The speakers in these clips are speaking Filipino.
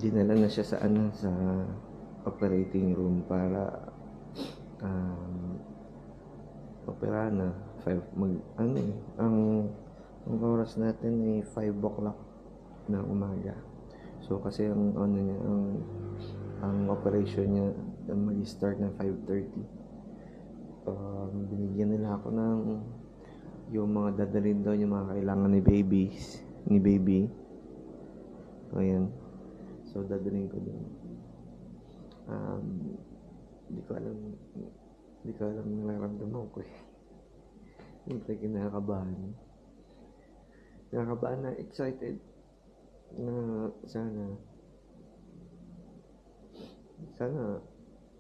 dinala na siya sa sa operating room para opera na 5 ang oras natin ay 5 o'clock ng umaga. So kasi ang operation niya mag-start ng 5:30. Binigyan nila ako ng yung mga dadalhin doon, yung mga kailangan ni baby. Ayan. So dadalhin ko doon. Hindi ko alam nararamdaman ko eh. Hindi kinakabahan na, excited na sana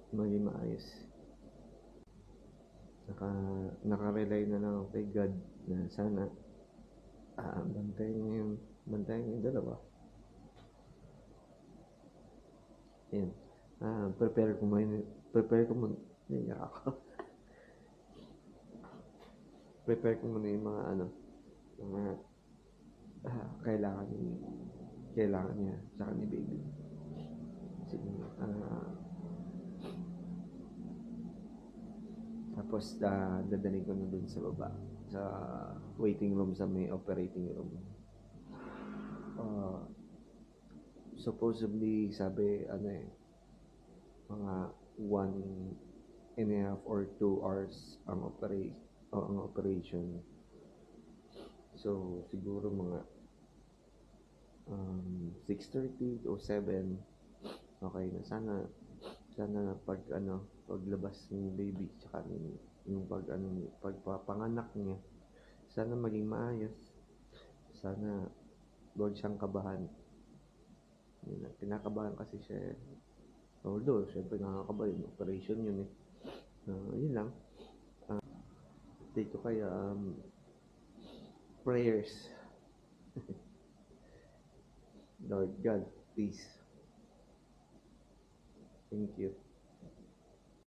maging maayos. Nakarely na lang ako kay God na sana bantayan yung dalawa. Ayan. Prepare ko muna ako. Prepare ko muna yung mga kailangan niya tsaka ni baby. Sige. Tapos dadalhin ko na dun sa baba sa waiting room sa may operating room. Supposedly sabi mga 1.5 or 2 hours ang operation. So siguro mga 6:30 o 7 okay na. Sana paglabas ng baby tsaka yung pagpapanganak niya, sana maging maayos. Sana huwag siyang kabahan. Pinakabahan kasi siya. Although syempre nakakabahan, operation yun eh. Yun lang. Update ko kaya prayers. Lord God, please. Thank you.